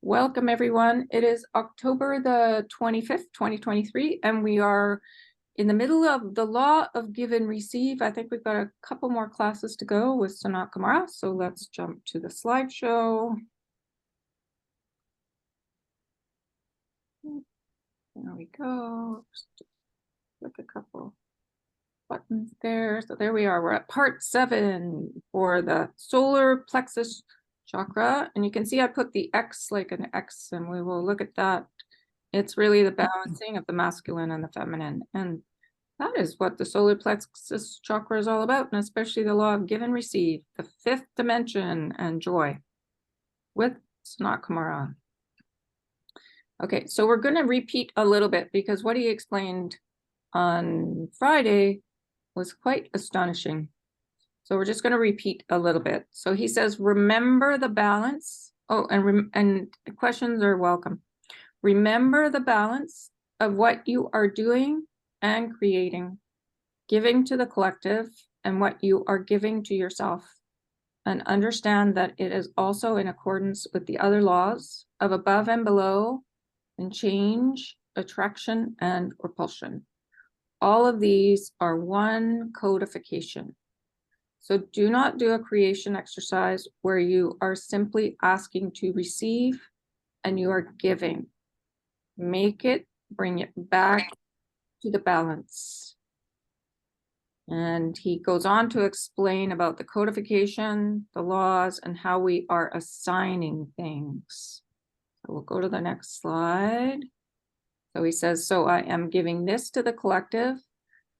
Welcome, everyone. It is October the 25th, 2023, and we are in the middle of the law of give and receive. I think we've got a couple more classes to go with Suzanne Maresca, so let's jump to the slideshow. There we go. Just click a couple buttons there. So there we are. We're at part 7 for the solar plexus chakra, and you can see I put the X like an X, and we will look at that. It's really the balancing of the masculine and the feminine, and that is what the solar plexus chakra is all about, and especially the law of give and receive, the 5th dimension and joy with Sanat Kumara. Okay, so we're going to repeat a little bit because what he explained on Friday was quite astonishing. So we're just going to repeat a little bit. So he says, remember the balance. Oh, and questions are welcome. Remember the balance of what you are doing and creating, giving to the collective, and what you are giving to yourself. And understand that it is also in accordance with the other laws of above and below, and change, attraction, and repulsion. All of these are one codification. So do not do a creation exercise where you are simply asking to receive and you are giving. Make it, bring it back to the balance. And he goes on to explain about the codification, the laws, and how we are assigning things. So we'll go to the next slide. So he says, so I am giving this to the collective.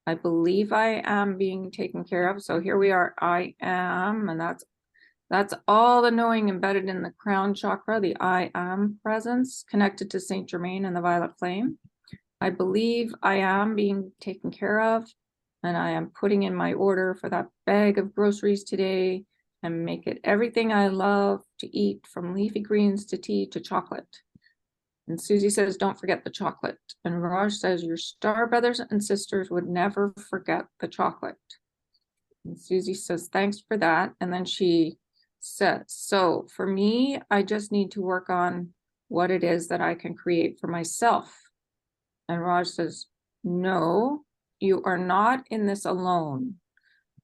I believe I am being taken care of. So here we are, I am, and that's all the knowing embedded in the crown chakra, the I am presence connected to Saint Germain and the violet flame. I believe I am being taken care of, and I am putting in my order for that bag of groceries today and make it everything I love to eat, from leafy greens to tea to chocolate. And Susie says, don't forget the chocolate. And Raj says, your star brothers and sisters would never forget the chocolate. And Susie says, thanks for that. And then she says, so for me, I just need to work on what it is that I can create for myself. And Raj says, no, you are not in this alone.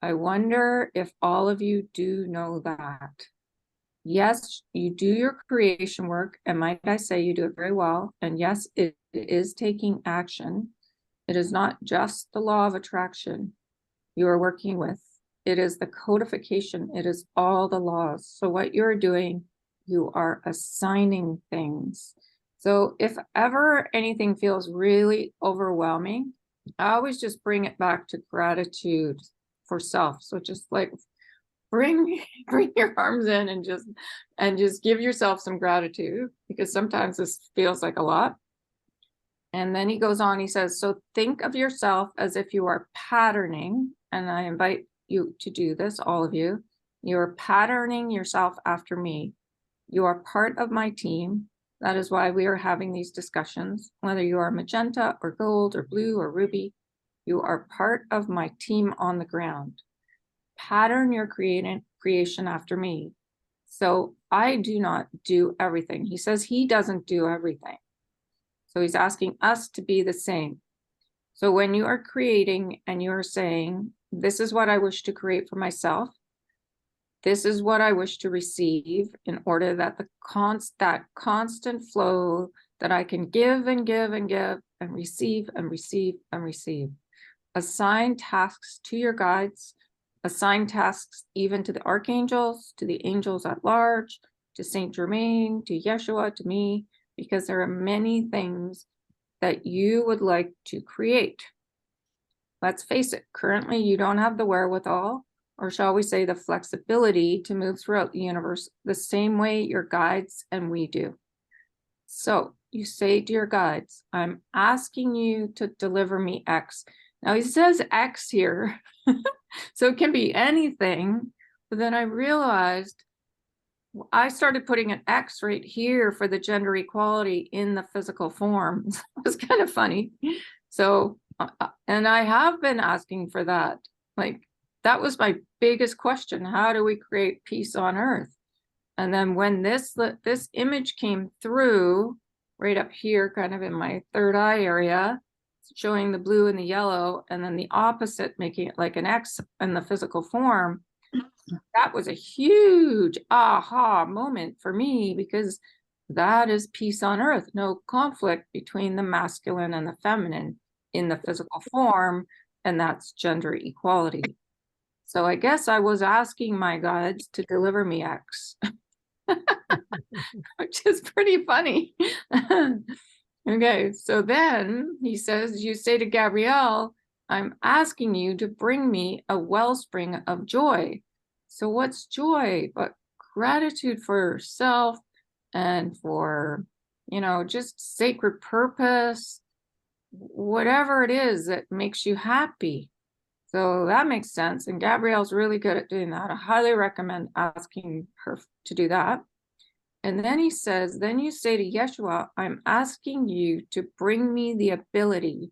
I wonder if all of you do know that. Yes, you do your creation work, and might I say you do it very well. And yes, it is taking action. It is not just the law of attraction you are working with. It is the codification. It is all the laws. So what you're doing, you are assigning things. So if ever anything feels really overwhelming, I always just bring it back to gratitude for self. So just like bring your arms in and just give yourself some gratitude, because sometimes this feels like a lot. And then he goes on, he says, so think of yourself as if you are patterning, and I invite you to do this, all of you. You're patterning yourself after me. You are part of my team. That is why we are having these discussions. Whether you are magenta or gold or blue or ruby, you are part of my team on the ground. Pattern your creation after me. So I do not do everything. He says he doesn't do everything. So he's asking us to be the same. So when you are creating and you're saying, this is what I wish to create for myself, this is what I wish to receive, in order that that constant flow that I can give and give and give and receive and receive and receive. Assign tasks to your guides. Assign tasks even to the archangels, to the angels at large, to Saint Germain, to Yeshua, to me, because there are many things that you would like to create. Let's face it, currently you don't have the wherewithal, or shall we say the flexibility, to move throughout the universe the same way your guides and we do. So you say to your guides, I'm asking you to deliver me X. Now he says X here, so it can be anything, but then I realized I started putting an X right here for the gender equality in the physical form. It was kind of funny. So, and I have been asking for that. Like, that was my biggest question. How do we create peace on earth? And then when this image came through, right up here, kind of in my third eye area, showing the blue and the yellow, and then the opposite, making it like an X in the physical form, that was a huge aha moment for me, because that is peace on earth, no conflict between the masculine and the feminine in the physical form, and that's gender equality. So I guess I was asking my guides to deliver me X, which is pretty funny. Okay, so then he says, you say to Gabrielle, I'm asking you to bring me a wellspring of joy. So what's joy but gratitude for yourself and for, just sacred purpose, whatever it is that makes you happy. So that makes sense. And Gabrielle's really good at doing that. I highly recommend asking her to do that. And then he says, then you say to Yeshua, I'm asking you to bring me the ability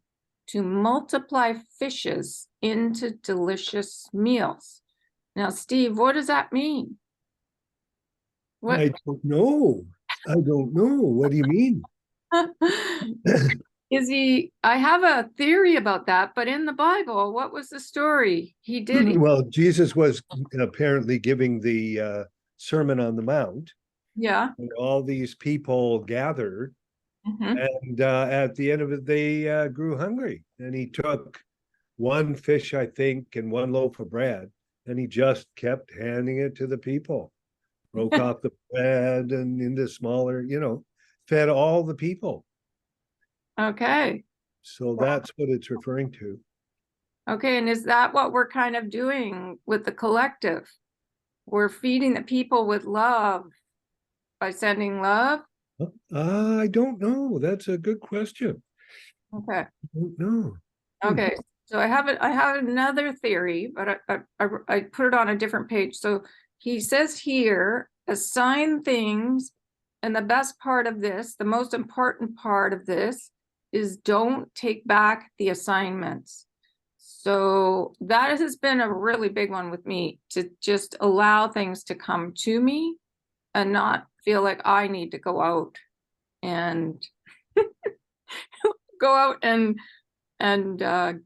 to multiply fishes into delicious meals. Now, Steve, what does that mean? What? I don't know. I don't know. What do you mean? I have a theory about that, but in the Bible, what was the story? He did. Well, Jesus was apparently giving the Sermon on the Mount. Yeah. And all these people gathered. And at the end of it, they grew hungry. And he took one fish, I think, and one loaf of bread. And he just kept handing it to the people. Broke off the bread and into smaller, fed all the people. Okay. So that's what it's referring to. Okay. And is that what we're kind of doing with the collective? We're feeding the people with love by sending love? I don't know. That's a good question. Okay. I don't know. Okay. So I have another theory, but I put it on a different page. So he says here, assign things. And the best part of this, the most important part of this, is don't take back the assignments. So that has been a really big one with me, to just allow things to come to me and not feel like I need to go out and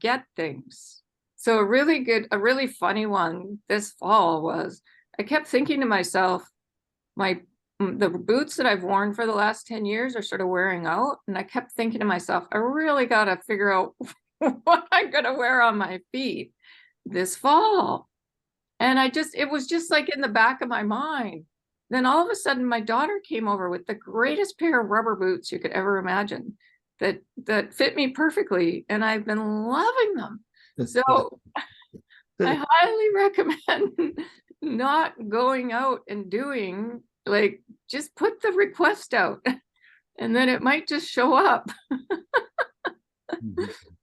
get things. So a really funny one this fall was, I kept thinking to myself, the boots that I've worn for the last 10 years are sort of wearing out. And I kept thinking to myself, I really got to figure out what I'm going to wear on my feet this fall. And it was just like in the back of my mind. Then all of a sudden, my daughter came over with the greatest pair of rubber boots you could ever imagine that fit me perfectly. And I've been loving them. So I highly recommend not going out and doing, like, just put the request out and then it might just show up.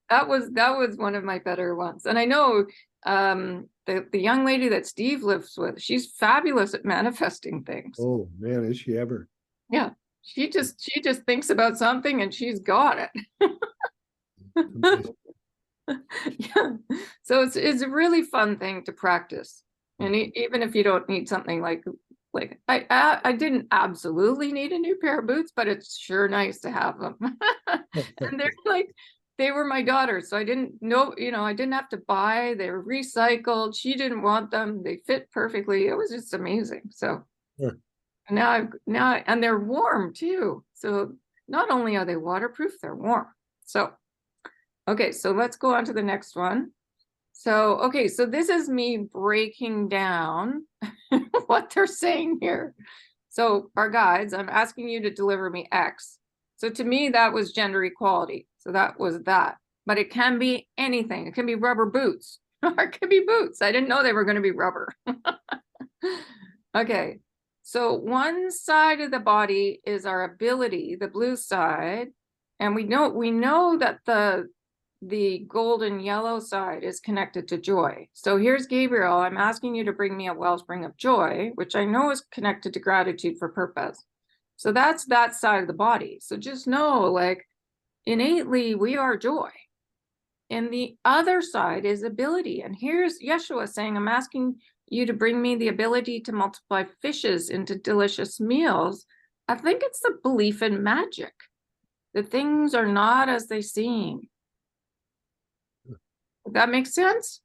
That was one of my better ones. And I know the young lady that Steve lives with, she's fabulous at manifesting things. Oh man, is she ever? Yeah. She just thinks about something and she's got it. Yeah. So it's a really fun thing to practice. And even if you don't need something like I didn't absolutely need a new pair of boots, but it's sure nice to have them. And they were my daughter's, so I didn't know, I didn't have to buy. They were recycled. She didn't want them. They fit perfectly. It was just amazing. So now and they're warm too. So not only are they waterproof, they're warm. So okay, so let's go on to the next one. So, okay, so this is me breaking down what they're saying here. So our guides, I'm asking you to deliver me X. So to me, that was gender equality. So that was that. But it can be anything. It can be rubber boots. Or it could be boots. I didn't know they were going to be rubber. Okay, so one side of the body is our ability, the blue side. And we know that the golden yellow side is connected to joy. So here's Gabriel. I'm asking you to bring me a wellspring of joy, which I know is connected to gratitude for purpose. So that's that side of the body. So just know, like, innately, we are joy. And the other side is ability. And here's Yeshua saying, I'm asking you to bring me the ability to multiply fishes into delicious meals, I think it's the belief in magic. That things are not as they seem. Does that make sense?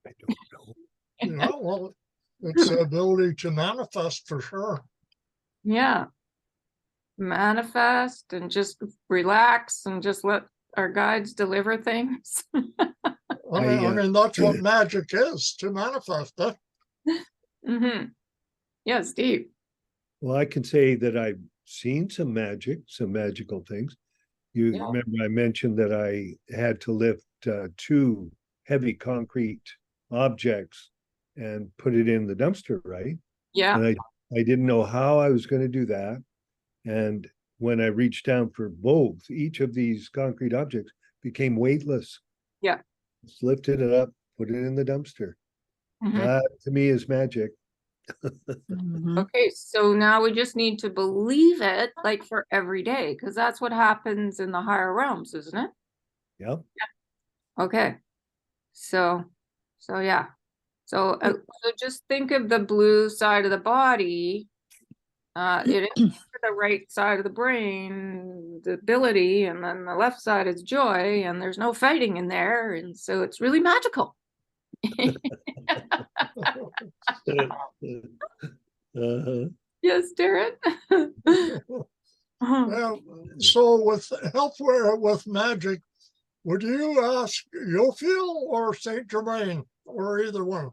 I don't know. Yeah, well, it's the ability to manifest for sure. Yeah. Manifest and just relax and just let our guides deliver things. I mean, that's what magic is, to manifest it. Mm-hmm. Yeah, Steve. Well, I can say that I've seen some magic, some magical things. You remember I mentioned that I had to lift 2 heavy concrete objects and put it in the dumpster, right? Yeah. And I didn't know how I was going to do that. And when I reached down for both, each of these concrete objects became weightless. Yeah. Just lifted it up, put it in the dumpster. Mm-hmm. That to me is magic. Okay, so now we just need to believe it like for every day, because that's what happens in the higher realms, isn't it? Yep. Okay. So yeah. So just think of the blue side of the body. It is the right side of the brain, the ability, and then the left side is joy, and there's no fighting in there, and so it's really magical. Yes, Darren. Well, so with help with magic, would you ask Yophiel or Saint Germain or either one?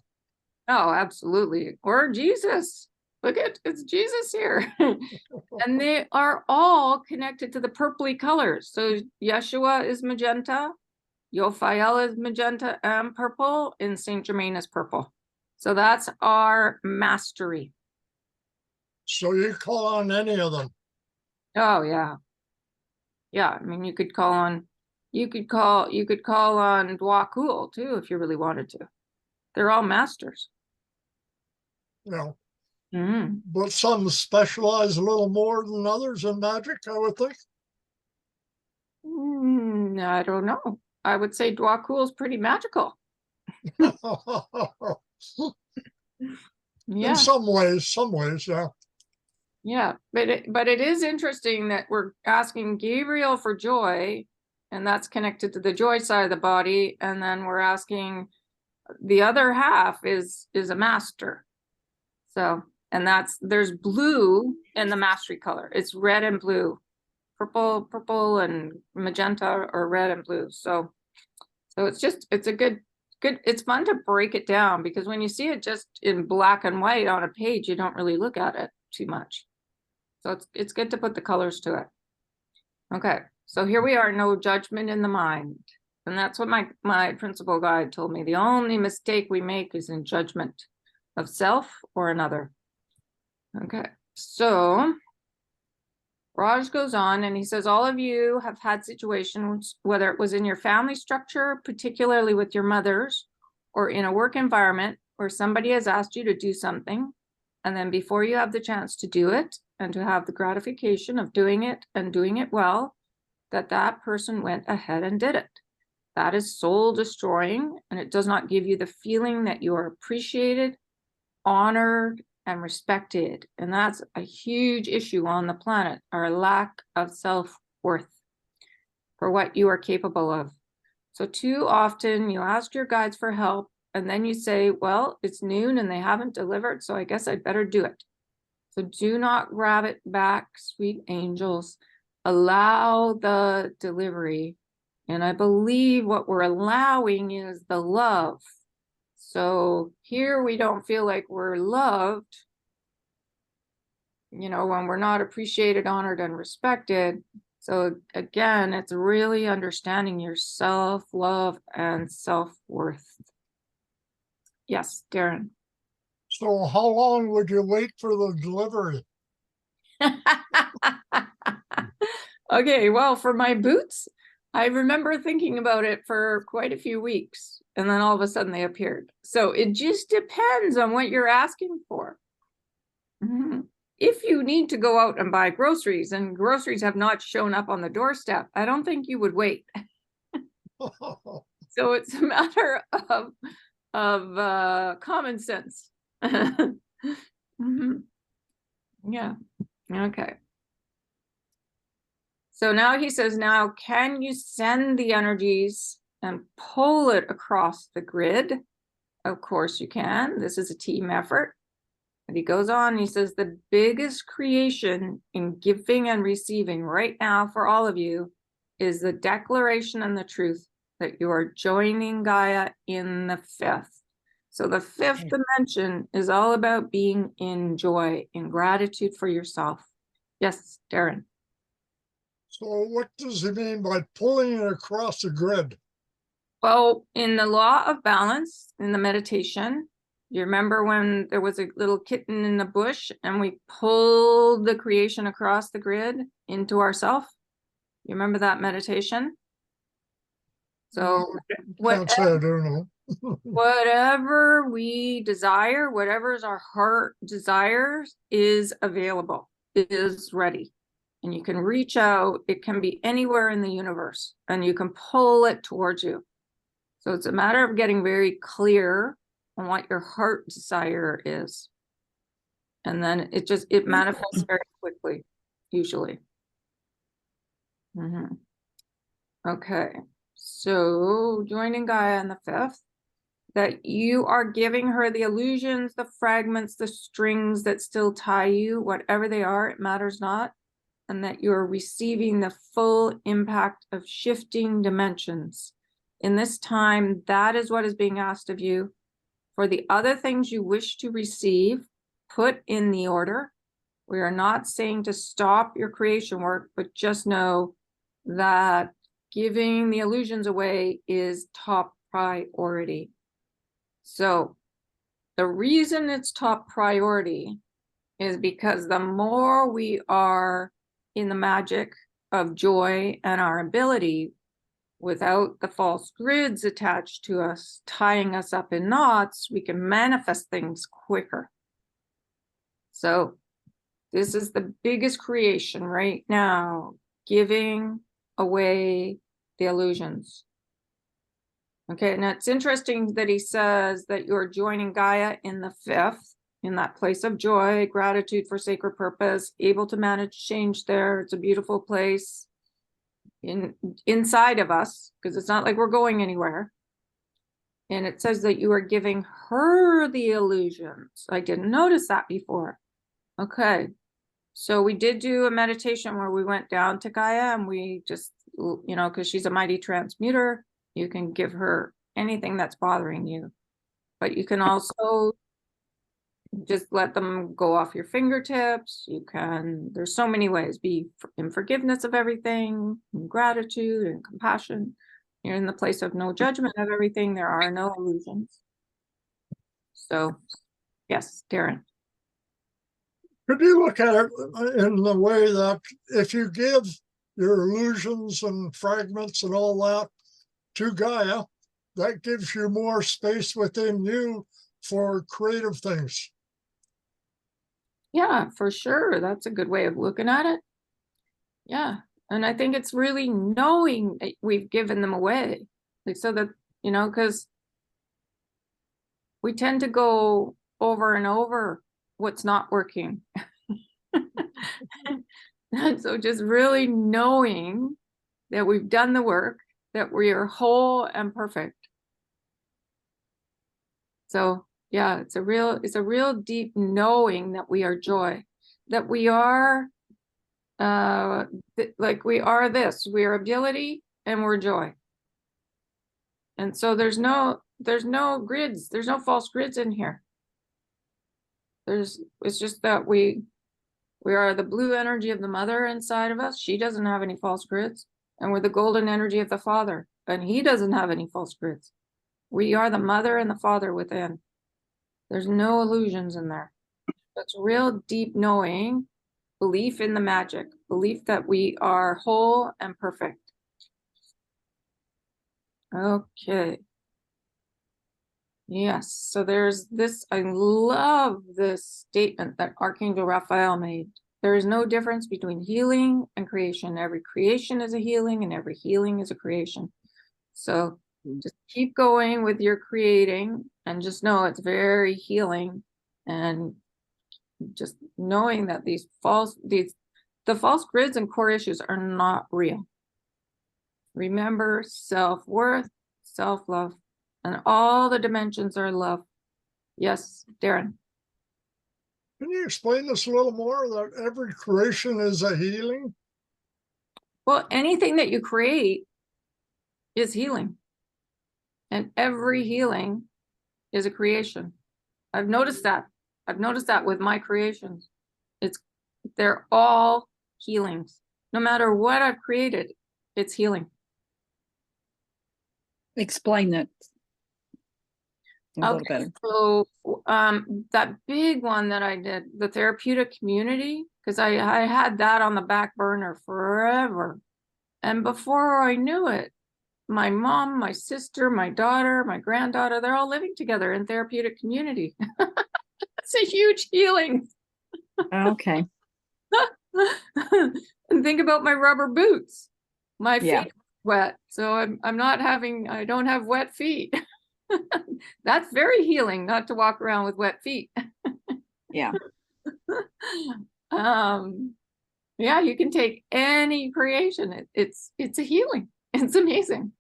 Oh, absolutely. Or Jesus. Look at it's Jesus here. And they are all connected to the purpley colors. So Yeshua is magenta, Yophiel is magenta and purple, and Saint Germain is purple. So that's our mastery. So you call on any of them. Oh yeah. Yeah, I mean you could call on Dwakul too if you really wanted to. They're all masters. You know, Mm-hmm. but some specialize a little more than others in magic, I would think. I don't know. I would say Dwakul is pretty magical. Yeah. In some ways, yeah. Yeah, but it is interesting that we're asking Gabriel for joy, and that's connected to the joy side of the body, and then we're asking the other half is a master. So, and there's blue in the mastery color. It's red and blue, purple and magenta, or red and blue. So it's a good, it's fun to break it down, because when you see it just in black and white on a page, you don't really look at it too much. So it's good to put the colors to it. Okay, so here we are, no judgment in the mind. And that's what my principal guide told me. The only mistake we make is in judgment of self or another. Okay, so Raj goes on and he says, all of you have had situations, whether it was in your family structure, particularly with your mothers, or in a work environment where somebody has asked you to do something, and then before you have the chance to do it and to have the gratification of doing it and doing it well, that person went ahead and did it. That is soul destroying, and it does not give you the feeling that you are appreciated, honored, and respected. And that's a huge issue on the planet, our lack of self-worth for what you are capable of. So too often you ask your guides for help, and then you say, well, it's noon and they haven't delivered, so I guess I'd better do it. So do not grab it back, sweet angels. Allow the delivery. And I believe what we're allowing is the love. So here we don't feel like we're loved, when we're not appreciated, honored, and respected. So again, it's really understanding your self-love and self-worth. Yes, Darren. So how long would you wait for the delivery? Okay, well, for my boots, I remember thinking about it for quite a few weeks, and then all of a sudden they appeared. So it just depends on what you're asking for. Mm-hmm. If you need to go out and buy groceries and groceries have not shown up on the doorstep, I don't think you would wait. So it's a matter common sense. Mhm. Yeah. Okay. So now he says, now can you send the energies and pull it across the grid? Of course you can. This is a team effort. And he goes on, he says, the biggest creation in giving and receiving right now for all of you is the declaration and the truth that you are joining Gaia in the fifth. So the fifth dimension is all about being in joy, in gratitude for yourself. Yes, Darren. So what does he mean by pulling it across the grid? Well, in the law of balance, in the meditation, you remember when there was a little kitten in the bush and we pulled the creation across the grid into ourself? You remember that meditation? So Can't say I don't know. whatever we desire, whatever our heart desires is available, is ready. And you can reach out, it can be anywhere in the universe, and you can pull it towards you. So it's a matter of getting very clear on what your heart desire is. And then it manifests very quickly, usually. Okay, so joining Gaia in the fifth, that you are giving her the illusions, the fragments, the strings that still tie you, whatever they are, it matters not. And that you're receiving the full impact of shifting dimensions. In this time, that is what is being asked of you. For the other things you wish to receive, put in the order. We are not saying to stop your creation work, but just know that giving the illusions away is top priority. So the reason it's top priority is because the more we are in the magic of joy and our ability, without the false grids attached to us, tying us up in knots, we can manifest things quicker. So this is the biggest creation right now, giving away the illusions. Okay, and it's interesting that he says that you're joining Gaia in the fifth, in that place of joy, gratitude for sacred purpose, able to manage change there. It's a beautiful place inside of us, because it's not like we're going anywhere. And it says that you are giving her the illusions. I didn't notice that before. Okay, so we did do a meditation where we went down to Gaia and we just, because she's a mighty transmuter, you can give her anything that's bothering you. But you can also just let them go off your fingertips. You can, there's so many ways, be in forgiveness of everything, in gratitude and compassion. You're in the place of no judgment of everything. There are no illusions. So, yes, Darren. Could you look at it in the way that if you give your illusions and fragments and all that to Gaia, that gives you more space within you for creative things? Yeah, for sure. That's a good way of looking at it. Yeah. And I think it's really knowing that we've given them away. Like, so that, because we tend to go over and over what's not working. And so just really knowing that we've done the work, that we are whole and perfect. So yeah, it's a real deep knowing that we are joy, that we are like we are this, we are ability and we're joy. And so there's no grids, there's no false grids in here. It's just that we are the blue energy of the mother inside of us. She doesn't have any false grids. And we're the golden energy of the father, and he doesn't have any false grids. We are the mother and the father within. There's no illusions in there. That's real deep knowing, belief in the magic, belief that we are whole and perfect. Okay. Yes, so there's this, I love this statement that Archangel Raphael made. There is no difference between healing and creation. Every creation is a healing and every healing is a creation. So Just keep going with your creating and just know it's very healing, and just knowing that the false grids and core issues are not real. Remember self-worth, self-love, and all the dimensions are love. Yes, Darren. Can you explain this a little more, that every creation is a healing? Well, anything that you create is healing. And every healing is a creation. I've noticed that. I've noticed that with my creations. They're all healings. No matter what I've created, it's healing. Explain that a little better. So that big one that I did, the therapeutic community, because I had that on the back burner forever. And before I knew it, my mom, my sister, my daughter, my granddaughter, they're all living together in therapeutic community. It's a huge healing. Okay. And think about my rubber boots. My feet Yeah. are wet, so I don't have wet feet. That's very healing, not to walk around with wet feet. Yeah. Yeah, you can take any creation. It's a healing. It's amazing.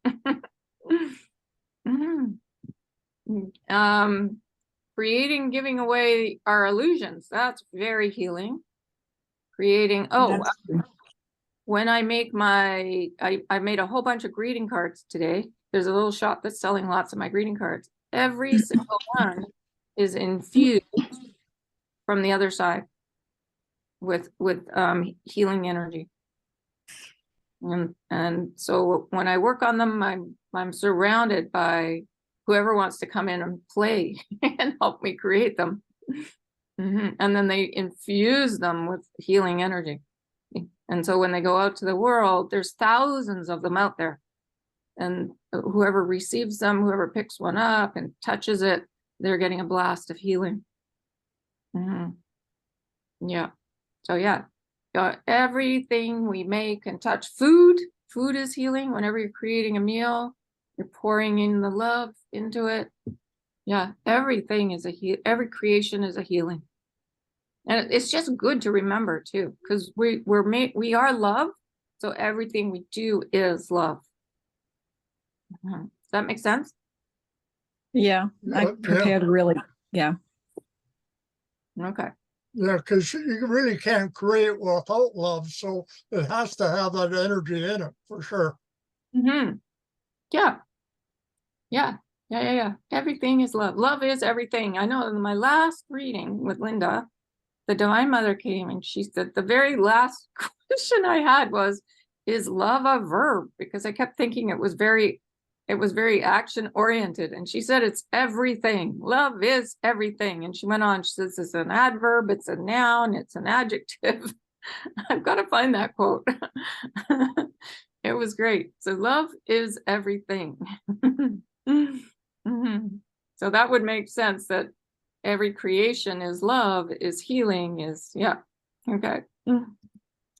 Creating, giving away our illusions, that's very healing. Creating, when I make I made a whole bunch of greeting cards today. There's a little shop that's selling lots of my greeting cards. Every single one is infused from the other side with healing energy. And so when I work on them, I'm surrounded by whoever wants to come in and play and help me create them. And then they infuse them with healing energy. And so when they go out to the world, there's thousands of them out there. And whoever receives them, whoever picks one up and touches it, they're getting a blast of healing. Yeah. So yeah, everything we make and touch. Food is healing. Whenever you're creating a meal, you're pouring in the love into it. Yeah, everything is every creation is a healing. And it's just good to remember too, because we are love. So everything we do is love. Does that make sense? Yeah. I prepared really. Yeah. Okay. Yeah, because you really can't create without love, so it has to have that energy in it for sure. Yeah. Everything is love. Love is everything. I know in my last reading with Linda, the Divine Mother came and she said the very last question I had was, is love a verb? Because I kept thinking it was very action oriented. And she said, it's everything. Love is everything. And she went on, she says, it's an adverb, it's a noun, it's an adjective. I've got to find that quote. It was great. So love is everything. So that would make sense, that every creation is love, is healing, is, yeah. Okay.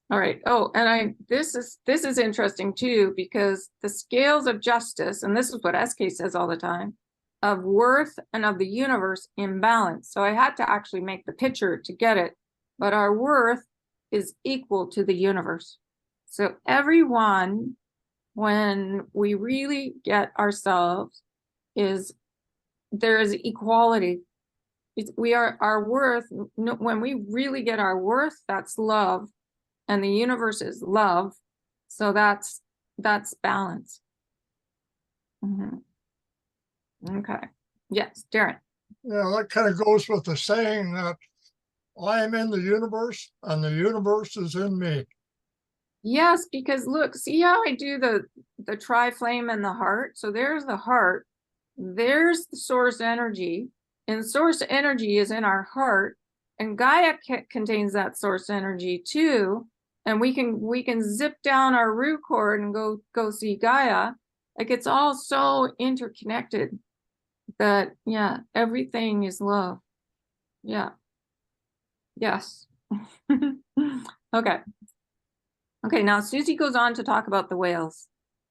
All right. Oh, and this is interesting too, because the scales of justice, and this is what SK says all the time, of worth and of the universe imbalance. So I had to actually make the picture to get it, but our worth is equal to the universe. So everyone, when we really get ourselves, there is equality. We are our worth. When we really get our worth, that's love. And the universe is love. So that's balance. Okay. Yes, Darren. Yeah, that kind of goes with the saying that I am in the universe and the universe is in me. Yes, because look, see how I do the tri-flame and the heart? So there's the heart. There's the source energy. And source energy is in our heart. And Gaia contains that source energy too. And we can zip down our root cord and go see Gaia. Like, it's all so interconnected that, yeah, everything is love. Yeah. Yes. Okay. Okay, now Susie goes on to talk about the whales.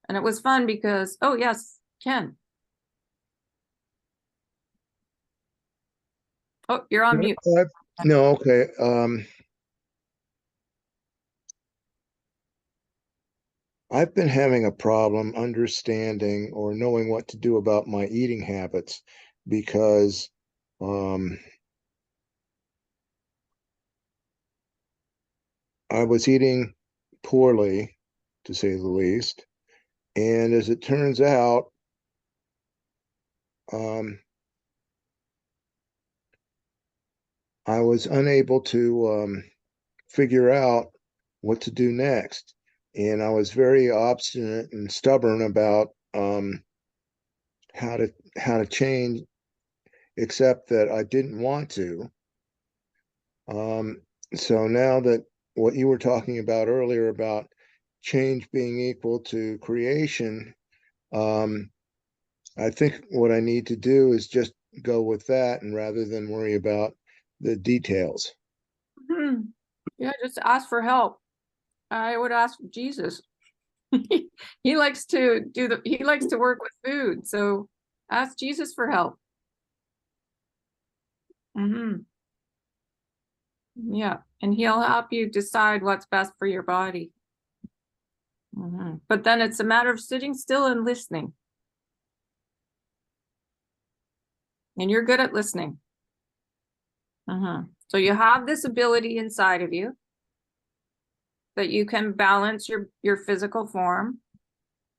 And it was fun because, oh yes, Ken. Oh, you're on mute. No, okay. I've been having a problem understanding or knowing what to do about my eating habits because I was eating poorly, to say the least. And as it turns out, I was unable to figure out what to do next. And I was very obstinate and stubborn about how to change, except that I didn't want to. So now that what you were talking about earlier about change being equal to creation, I think what I need to do is just go with that, and rather than worry about the details. Yeah, just ask for help. I would ask Jesus. He likes to work with food, so ask Jesus for help. Yeah, and he'll help you decide what's best for your body. But then it's a matter of sitting still and listening. And you're good at listening. So you have this ability inside of you that you can balance your physical form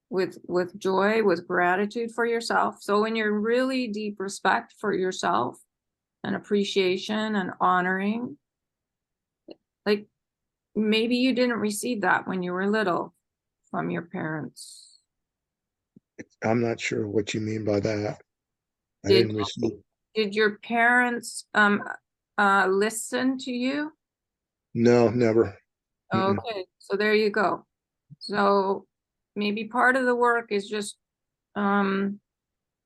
with joy, with gratitude for yourself. So in your really deep respect for yourself and appreciation and honoring, like maybe you didn't receive that when you were little from your parents. I'm not sure what you mean by that. I didn't receive. Did your parents listen to you? No, never. Okay, so there you go. So maybe part of the work is just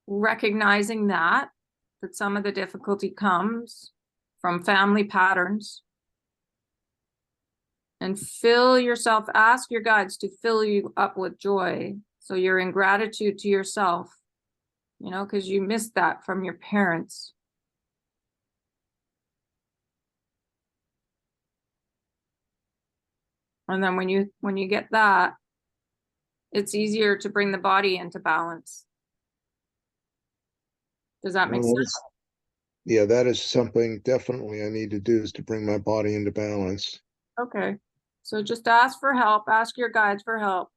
recognizing that some of the difficulty comes from family patterns, and fill yourself, ask your guides to fill you up with joy. So you're in gratitude to yourself, because you missed that from your parents. And then when you get that, it's easier to bring the body into balance. Does that make sense? Yeah, that is something definitely I need to do, is to bring my body into balance. Okay. So just ask for help, ask your guides for help.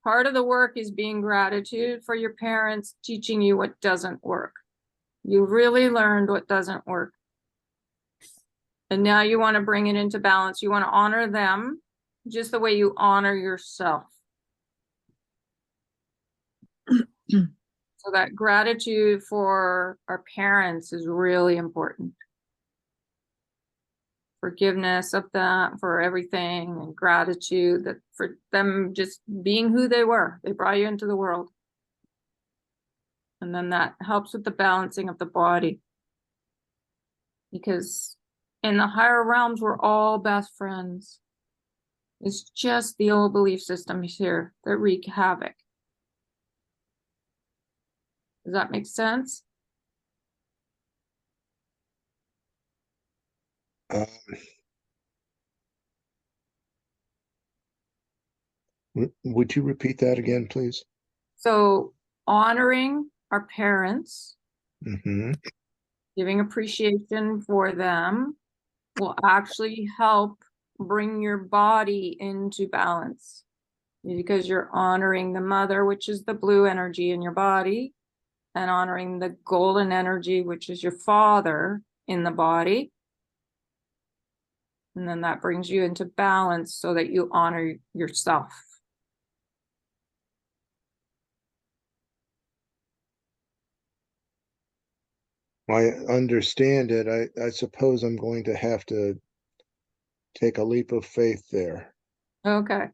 Part of the work is being gratitude for your parents teaching you what doesn't work. You really learned what doesn't work. And now you want to bring it into balance. You want to honor them just the way you honor yourself. So that gratitude for our parents is really important. Forgiveness of them for everything, and gratitude that for them just being who they were. They brought you into the world. And then that helps with the balancing of the body. Because in the higher realms, we're all best friends. It's just the old belief systems here that wreak havoc. Does that make sense? Would you repeat that again, please? So honoring our parents, giving appreciation for them will actually help bring your body into balance, because you're honoring the mother, which is the blue energy in your body, and honoring the golden energy, which is your father in the body. And then that brings you into balance so that you honor yourself. I understand it. I suppose I'm going to have to take a leap of faith there. Okay.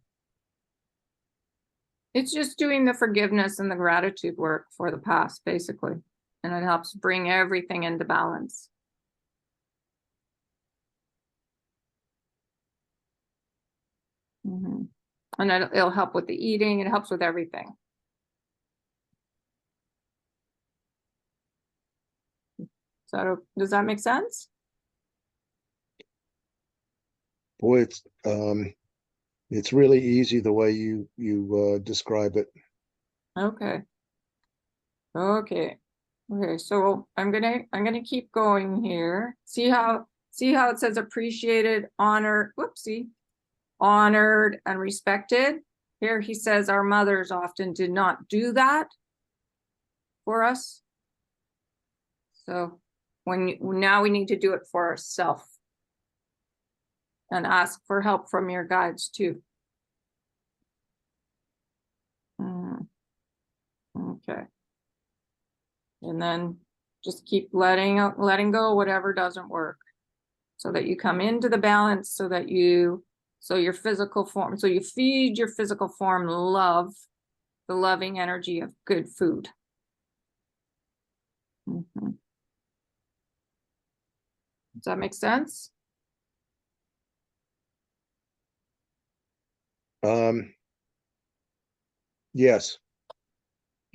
It's just doing the forgiveness and the gratitude work for the past, basically. And it helps bring everything into balance. And it'll help with the eating. It helps with everything. So does that make sense? Boy, it's really easy the way you describe it. Okay. Okay. Okay, so I'm gonna keep going here. See how it says appreciated, honored, whoopsie, honored and respected. Here he says our mothers often did not do that for us. So now we need to do it for ourselves. And ask for help from your guides too. Okay. And then just keep letting go whatever doesn't work, so that you come into the balance, so your physical form, so you feed your physical form love, the loving energy of good food. Does that make sense? Yes.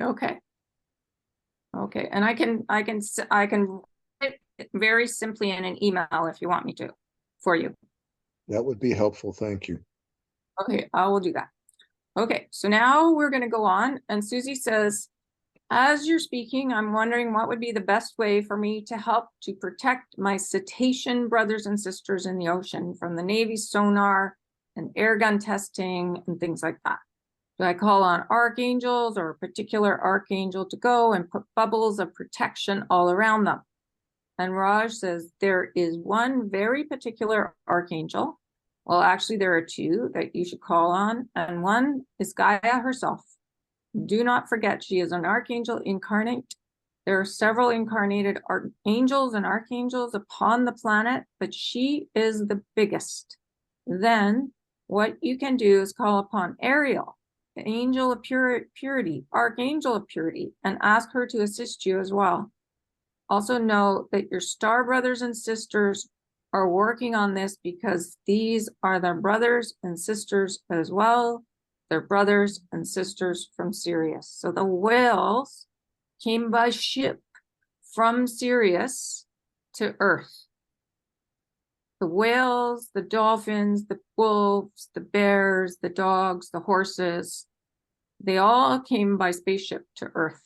Okay. Okay, and I can write it very simply in an email if you want me to, for you. That would be helpful. Thank you. Okay, I will do that. Okay, so now we're going to go on, and Susie says, as you're speaking, I'm wondering what would be the best way for me to help to protect my cetacean brothers and sisters in the ocean from the Navy's sonar and air gun testing and things like that. Do I call on archangels or a particular archangel to go and put bubbles of protection all around them? And Raj says there is one very particular archangel. Well, actually, there are two that you should call on, and one is Gaia herself. Do not forget, she is an archangel incarnate. There are several incarnated angels and archangels upon the planet, but she is the biggest. Then what you can do is call upon Ariel, the angel of purity, archangel of purity, and ask her to assist you as well. Also know that your star brothers and sisters are working on this, because these are their brothers and sisters as well. They're brothers and sisters from Sirius. So the whales came by ship from Sirius to Earth. The whales, the dolphins, the wolves, the bears, the dogs, the horses, they all came by spaceship to Earth.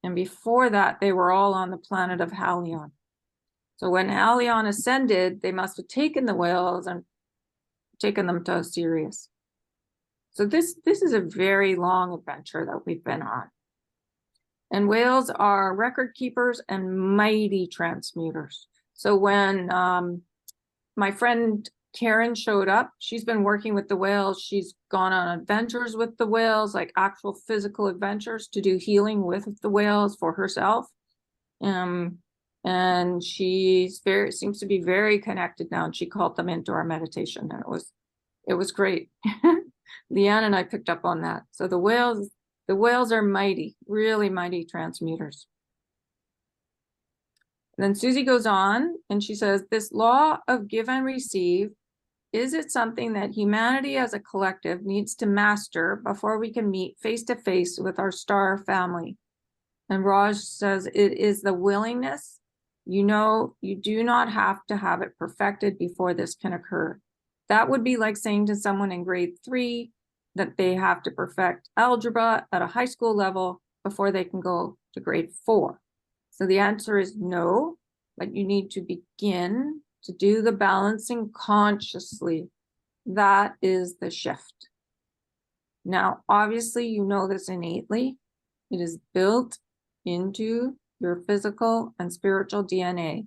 And before that, they were all on the planet of Halion. So when Halion ascended, they must have taken the whales and taken them to Sirius. So this is a very long adventure that we've been on. And whales are record keepers and mighty transmuters. So when my friend Karen showed up, she's been working with the whales. She's gone on adventures with the whales, like actual physical adventures to do healing with the whales for herself. And she's seems to be very connected now. And she called them into our meditation, and it was great. Leanne and I picked up on that. So the whales are mighty, really mighty transmuters. And then Susie goes on and she says, this law of give and receive, is it something that humanity as a collective needs to master before we can meet face to face with our star family? And Raj says it is the willingness. You know, you do not have to have it perfected before this can occur. That would be like saying to someone in grade 3 that they have to perfect algebra at a high school level before they can go to grade 4. So the answer is no, but you need to begin to do the balancing consciously. That is the shift. Now, obviously, you know this innately. It is built into your physical and spiritual DNA.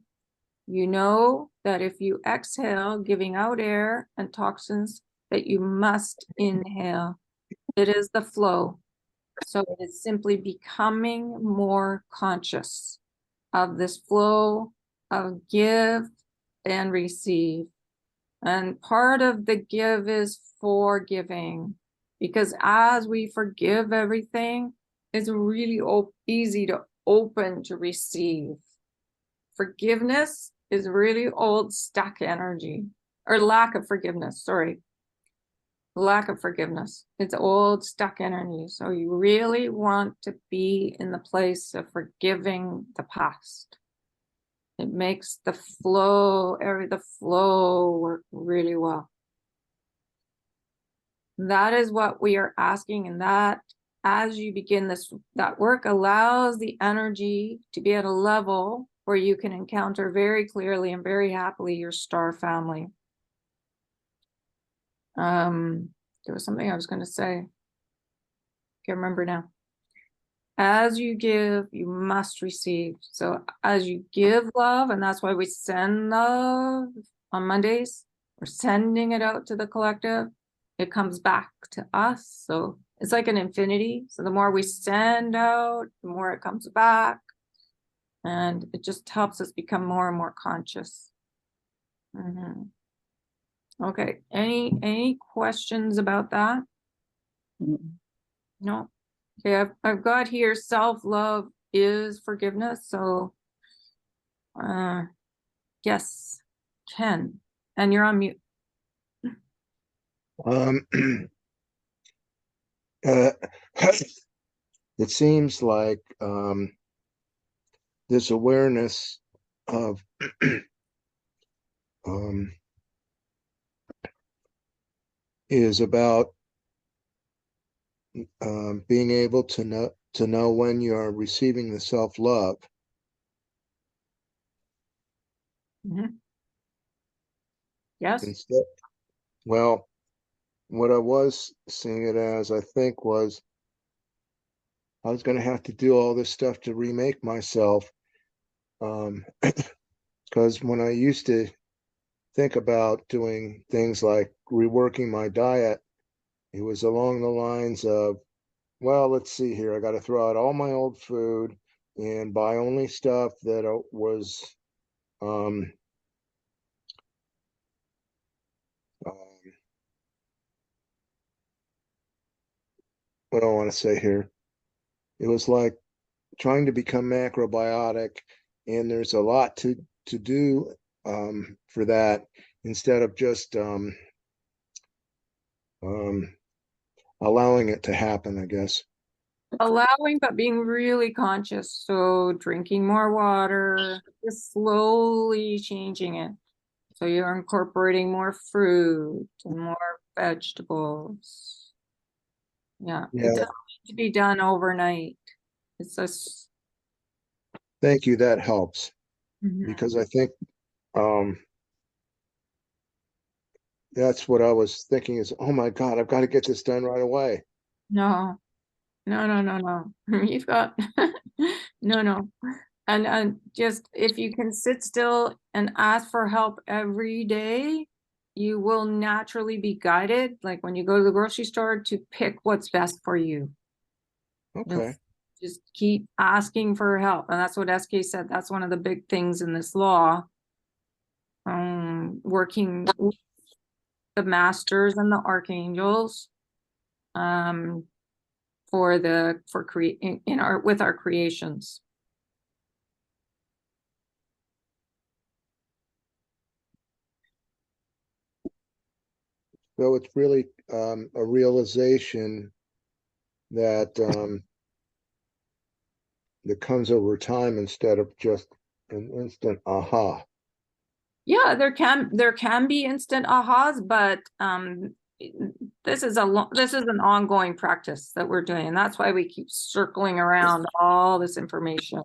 You know that if you exhale, giving out air and toxins, that you must inhale. It is the flow. So it is simply becoming more conscious of this flow of give and receive. And part of the give is forgiving, because as we forgive everything, it's really easy to open to receive. Forgiveness is really old stuck energy, or lack of forgiveness, sorry. Lack of forgiveness. It's old stuck energy. So you really want to be in the place of forgiving the past. It makes the flow work really well. That is what we are asking, and that as you begin that work allows the energy to be at a level where you can encounter very clearly and very happily your star family. There was something I was going to say. Can't remember now. As you give, you must receive. So as you give love, and that's why we send love on Mondays, we're sending it out to the collective. It comes back to us. So it's like an infinity. So the more we send out, the more it comes back. And it just helps us become more and more conscious. Okay, any questions about that? No. Okay, I've got here self-love is forgiveness. So yes, Ken, and you're on mute. It seems like this awareness of is about being able to know when you're receiving the self-love. Yes. Instead, well, what I was seeing it as, I think, was I was going to have to do all this stuff to remake myself. Because when I used to think about doing things like reworking my diet, it was along the lines of, well, let's see here. I got to throw out all my old food and buy only stuff that was what do I want to say here? It was like trying to become macrobiotic, and there's a lot to do for that, instead of just allowing it to happen, I guess. Allowing, but being really conscious. So drinking more water, just slowly changing it. So you're incorporating more fruit and more vegetables. Yeah. It doesn't need to be done overnight. It's just. Thank you. That helps. Because I think that's what I was thinking is, oh my God, I've got to get this done right away. No. You've got no. And just if you can sit still and ask for help every day, you will naturally be guided, like when you go to the grocery store, to pick what's best for you. Okay. Just keep asking for help. And that's what SK said. That's one of the big things in this law. Working with the masters and the archangels with our creations. So it's really a realization that that comes over time instead of just an instant aha. Yeah, there can be instant ahas, but this is an ongoing practice that we're doing, and that's why we keep circling around all this information.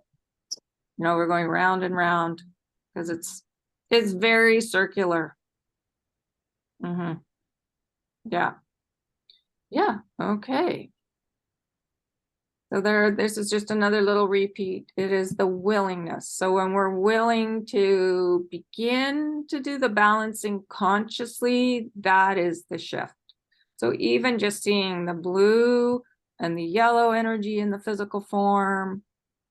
You know, we're going round and round because it's very circular. Yeah. Okay. So this is just another little repeat. It is the willingness. So when we're willing to begin to do the balancing consciously, that is the shift. So even just seeing the blue and the yellow energy in the physical form,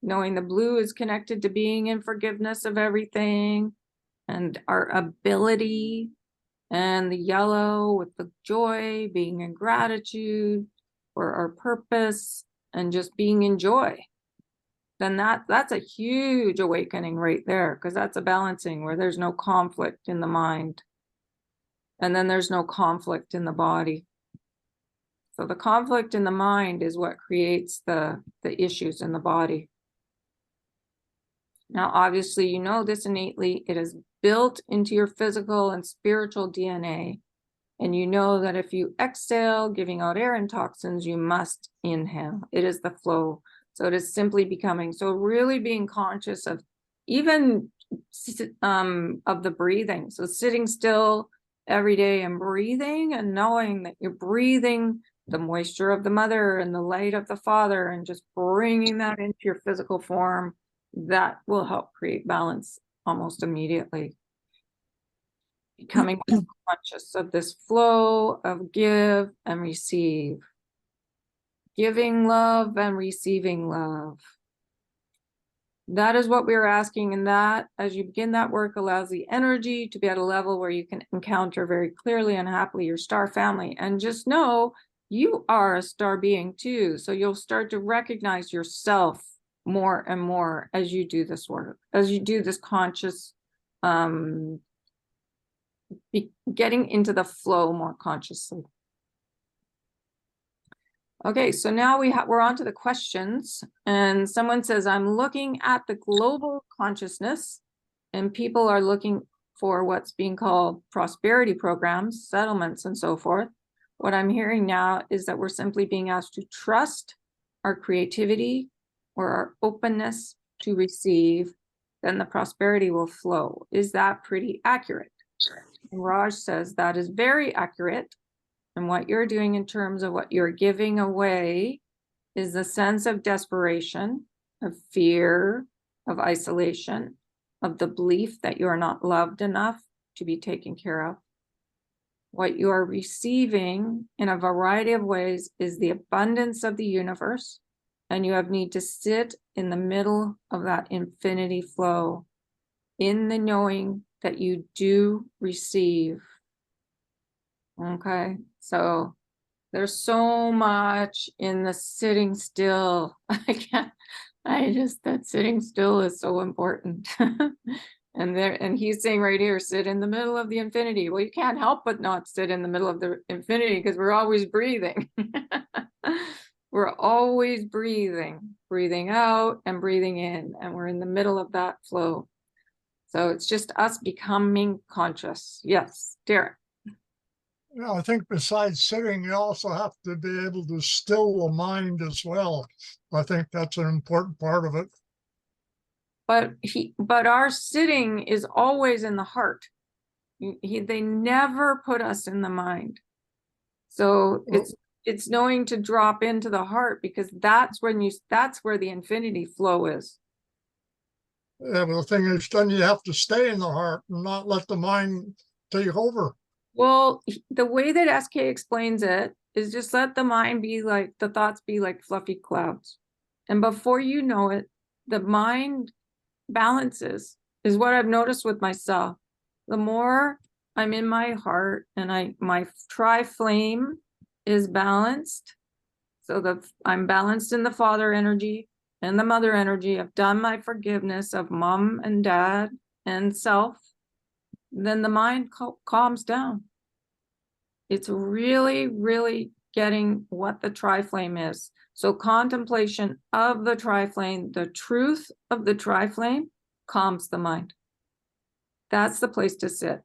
knowing the blue is connected to being in forgiveness of everything and our ability, and the yellow with the joy, being in gratitude for our purpose and just being in joy, then that's a huge awakening right there, because that's a balancing where there's no conflict in the mind, and then there's no conflict in the body. So the conflict in the mind is what creates the issues in the body. Now, obviously, you know this innately. It is built into your physical and spiritual DNA. And you know that if you exhale, giving out air and toxins, you must inhale. It is the flow. So it is simply becoming. So really being conscious of even of the breathing. So sitting still every day and breathing and knowing that you're breathing the moisture of the mother and the light of the father and just bringing that into your physical form, that will help create balance almost immediately. Becoming conscious of this flow of give and receive. Giving love and receiving love. That is what we're asking, and that, as you begin that work, allows the energy to be at a level where you can encounter very clearly and happily your star family. And just know you are a star being too. So you'll start to recognize yourself more and more as you do this work, as you do this conscious, getting into the flow more consciously. Okay, so now we're on to the questions, and someone says, I'm looking at the global consciousness and people are looking for what's being called prosperity programs, settlements, and so forth. What I'm hearing now is that we're simply being asked to trust our creativity or our openness to receive, then the prosperity will flow. Is that pretty accurate? And Raj says that is very accurate. And what you're doing in terms of what you're giving away is the sense of desperation, of fear, of isolation, of the belief that you are not loved enough to be taken care of. What you are receiving in a variety of ways is the abundance of the universe, and you have need to sit in the middle of that infinity flow, in the knowing that you do receive. Okay, so there's so much in the sitting still. That sitting still is so important. And he's saying right here, sit in the middle of the infinity. Well, you can't help but not sit in the middle of the infinity because we're always breathing. We're always breathing out and breathing in, and we're in the middle of that flow. So it's just us becoming conscious. Yes, Derek. Yeah, I think besides sitting, you also have to be able to still the mind as well. I think that's an important part of it. But our sitting is always in the heart. They never put us in the mind. So it's knowing to drop into the heart, because that's where the infinity flow is. Yeah, but the thing is, then you have to stay in the heart and not let the mind take over. Well, the way that SK explains it is just let the mind be like, the thoughts be like fluffy clouds. And before you know it, the mind balances, is what I've noticed with myself. The more I'm in my heart and my tri-flame is balanced, so that I'm balanced in the father energy and the mother energy. I've done my forgiveness of mom and dad and self, then the mind calms down. It's really, really getting what the tri-flame is. So contemplation of the tri-flame, the truth of the tri-flame, calms the mind. That's the place to sit.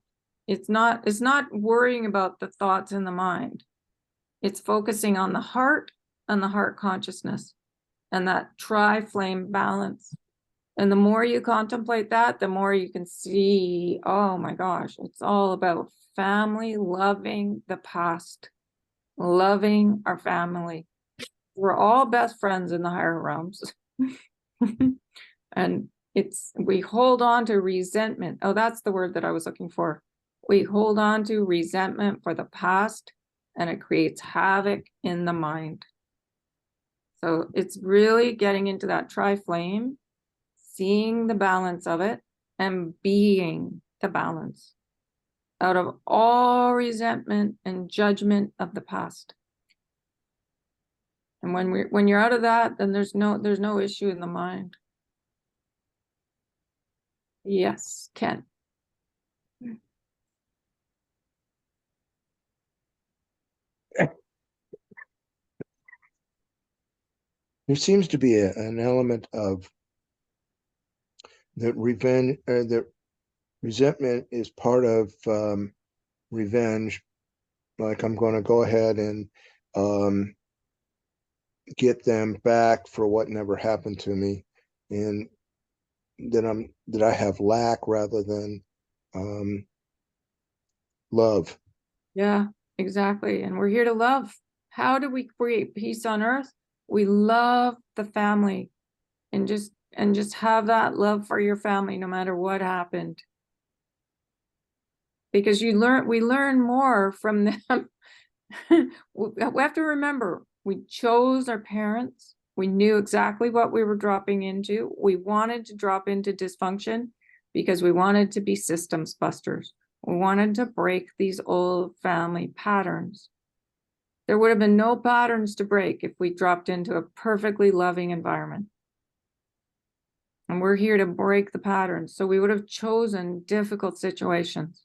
It's not worrying about the thoughts in the mind. It's focusing on the heart and the heart consciousness and that tri-flame balance. And the more you contemplate that, the more you can see, oh my gosh, it's all about family, loving the past, loving our family. We're all best friends in the higher realms. And we hold on to resentment. Oh, that's the word that I was looking for. We hold on to resentment for the past, and it creates havoc in the mind. So it's really getting into that tri-flame, seeing the balance of it, and being the balance out of all resentment and judgment of the past. And when you're out of that, then there's no issue in the mind. Yes, Ken. There seems to be an element of that resentment is part of revenge. Like I'm going to go ahead and get them back for what never happened to me, and that I have lack rather than love. Yeah, exactly. And we're here to love. How do we create peace on earth? We love the family and just have that love for your family no matter what happened. Because we learn more from them. We have to remember, we chose our parents. We knew exactly what we were dropping into. We wanted to drop into dysfunction because we wanted to be systems busters. We wanted to break these old family patterns. There would have been no patterns to break if we dropped into a perfectly loving environment. And we're here to break the patterns. So we would have chosen difficult situations.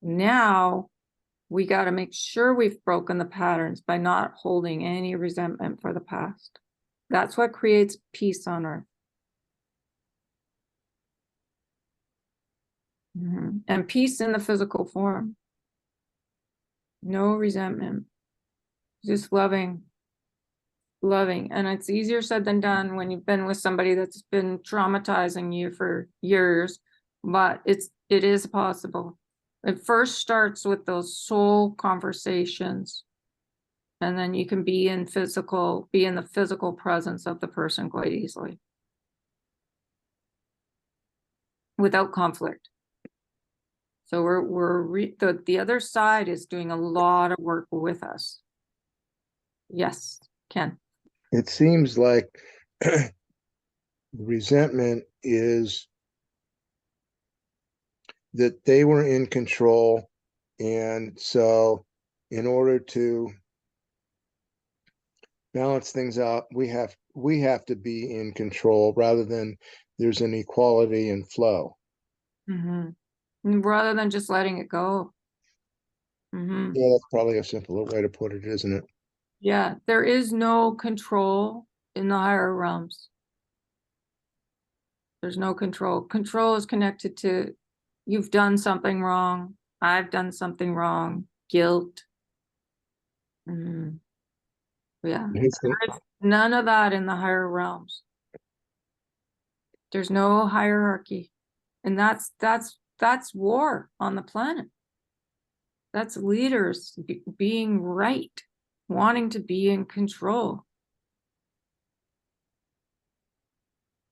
Now we got to make sure we've broken the patterns by not holding any resentment for the past. That's what creates peace on earth. And peace in the physical form. No resentment. Just loving. And it's easier said than done when you've been with somebody that's been traumatizing you for years, but it is possible. It first starts with those soul conversations, and then you can be in the physical presence of the person quite easily without conflict. So the other side is doing a lot of work with us. Yes, Ken. It seems like resentment is that they were in control, and so in order to balance things out, we have to be in control rather than there's an equality and flow. Rather than just letting it go. Yeah, that's probably a simpler way to put it, isn't it? Yeah, there is no control in the higher realms. There's no control. Control is connected to you've done something wrong. I've done something wrong. Guilt. Yeah. There's none of that in the higher realms. There's no hierarchy. And that's war on the planet. That's leaders being right, wanting to be in control.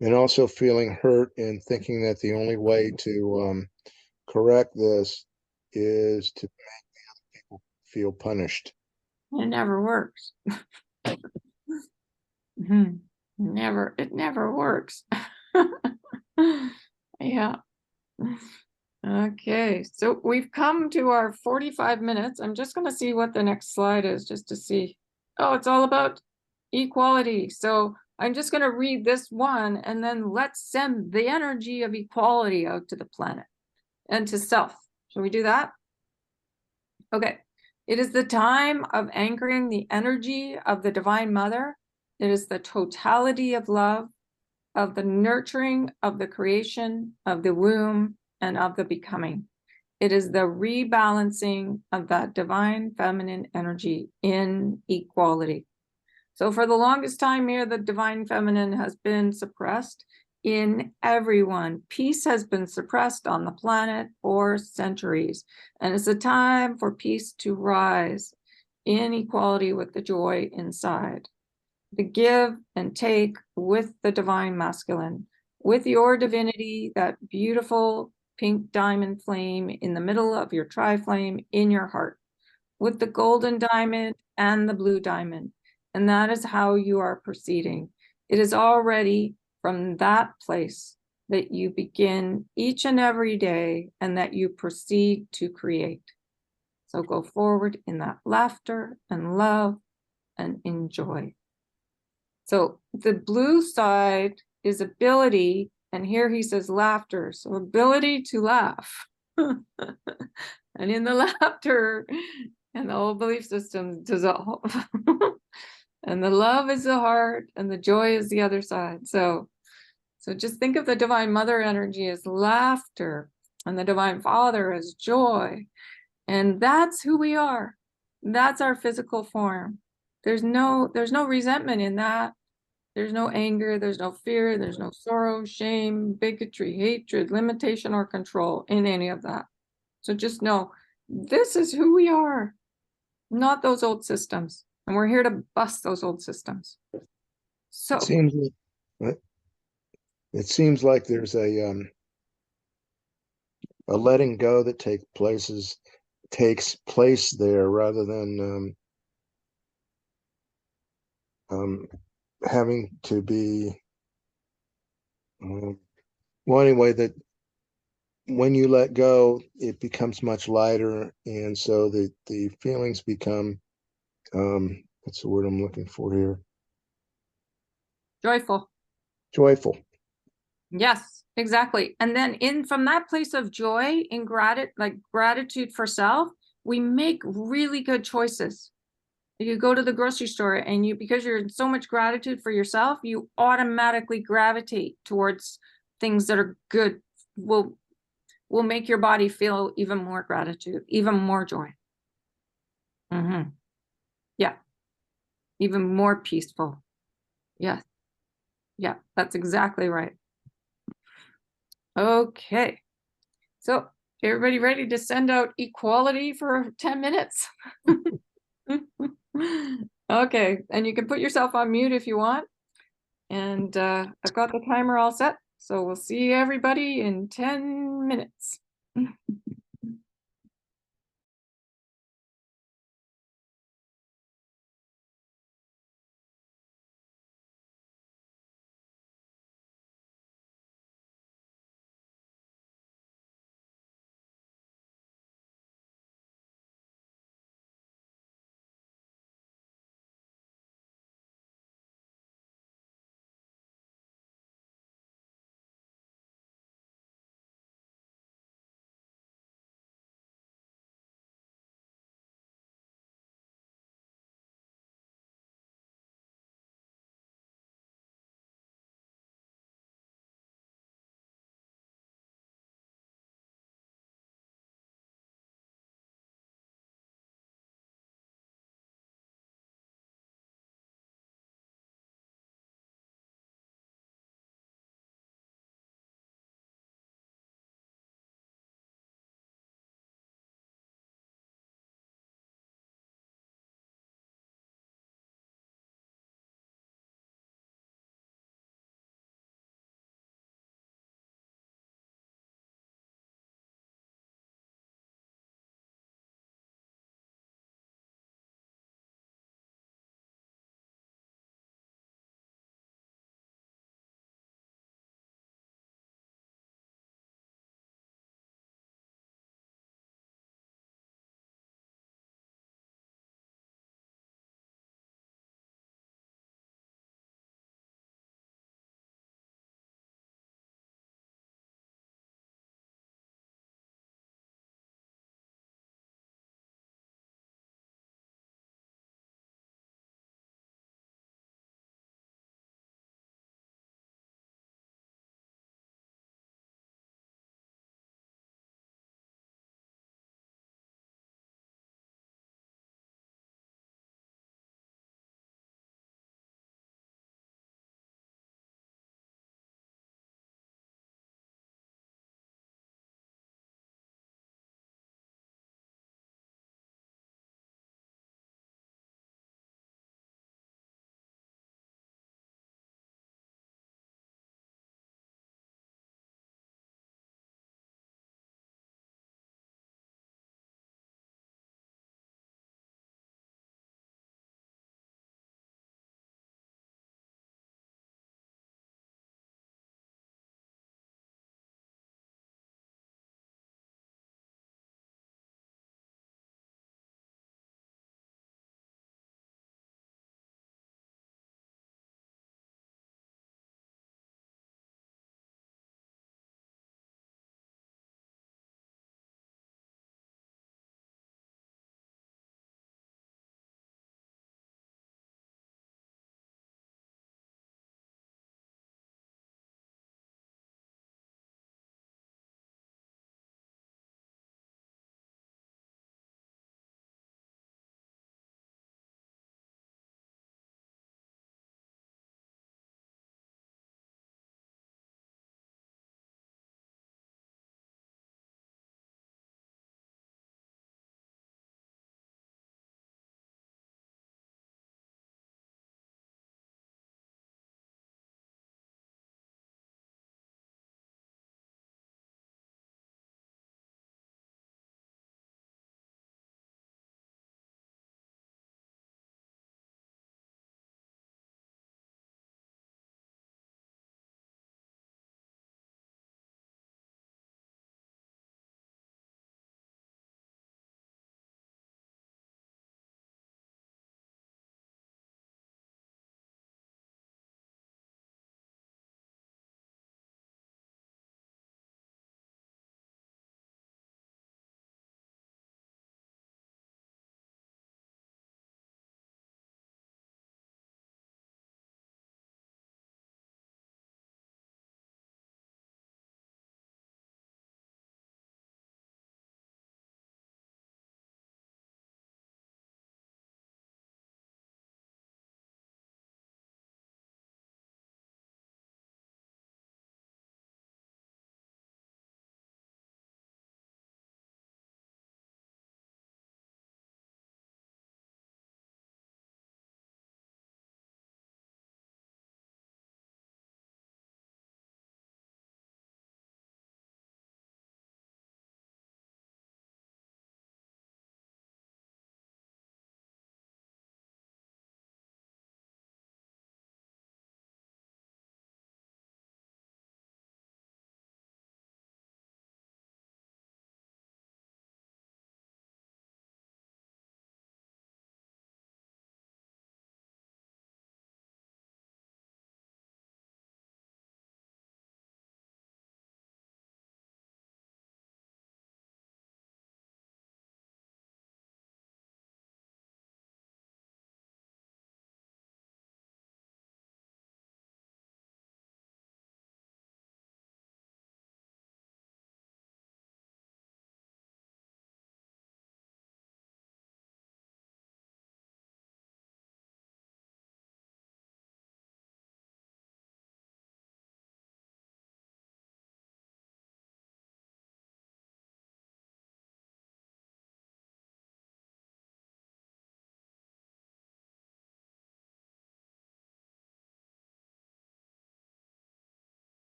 And also feeling hurt and thinking that the only way to correct this is to make the other people feel punished. It never works. It never works. Yeah. Okay, so we've come to our 45 minutes. I'm just going to see what the next slide is just to see. Oh, it's all about equality. So I'm just going to read this one and then let's send the energy of equality out to the planet and to self. Shall we do that? Okay. It is the time of anchoring the energy of the Divine Mother. It is the totality of love, of the nurturing of the creation, of the womb, and of the becoming. It is the rebalancing of that divine feminine energy in equality. So for the longest time here, the divine feminine has been suppressed in everyone. Peace has been suppressed on the planet for centuries. And it's a time for peace to rise in equality with the joy inside. The give and take with the divine masculine, with your divinity, that beautiful pink diamond flame in the middle of your tri-flame in your heart, with the golden diamond and the blue diamond. And that is how you are proceeding. It is already from that place that you begin each and every day and that you proceed to create. So go forward in that laughter and love and enjoy. So the blue side is ability, and here he says laughter. So ability to laugh. And in the laughter and the whole belief system dissolve. And the love is the heart and the joy is the other side. So So just think of the Divine Mother energy as laughter and the Divine Father as joy. And that's who we are. That's our physical form. There's no resentment in that. There's no anger, there's no fear, there's no sorrow, shame, bigotry, hatred, limitation, or control in any of that. So just know this is who we are, not those old systems. And we're here to bust those old systems. So it seems like there's a letting go that takes place there rather than having to be well, anyway, that when you let go, it becomes much lighter, and so the feelings become what's the word I'm looking for here? joyful. Joyful. Yes, exactly. And then from that place of joy in gratitude for self, we make really good choices. You go to the grocery store and because you're in so much gratitude for yourself, you automatically gravitate towards things that are good, will make your body feel even more gratitude, even more joy. Yeah. Even more peaceful. Yes. Yeah, that's exactly right. Okay. So everybody ready to send out equality for 10 minutes? Okay, and you can put yourself on mute if you want. And I've got the timer all set. So we'll see everybody in 10 minutes.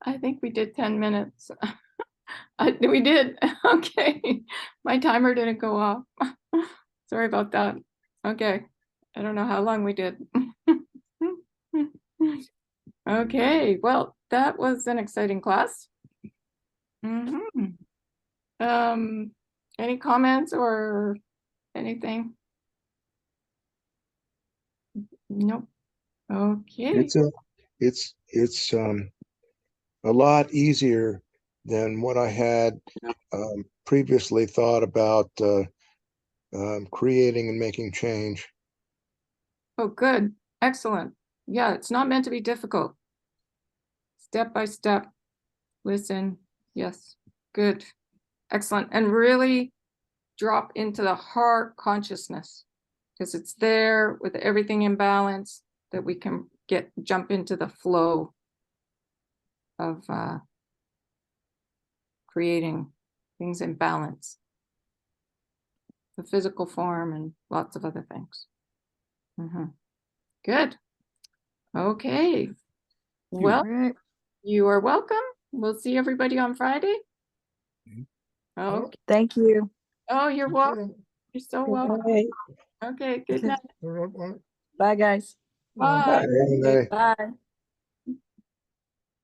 I think we did 10 minutes. We did. Okay. My timer didn't go off. Sorry about that. Okay. I don't know how long we did. Okay. Well, that was an exciting class. Mhm. Any comments or anything? Nope. Okay. It's a lot easier than what I had previously thought about creating and making change. Oh, good. Excellent. Yeah, it's not meant to be difficult. Step by step. Listen. Yes. Good. Excellent. And really drop into the heart consciousness, because it's there with everything in balance that we can jump into the flow of creating things in balance, the physical form and lots of other things. Good. Okay. Well, Right. you are welcome. We'll see everybody on Friday. Oh, Okay. Thank you. Oh, you're welcome. You're so welcome. Okay. Okay. Good night. Okay. Bye, guys. Bye. And, Bye.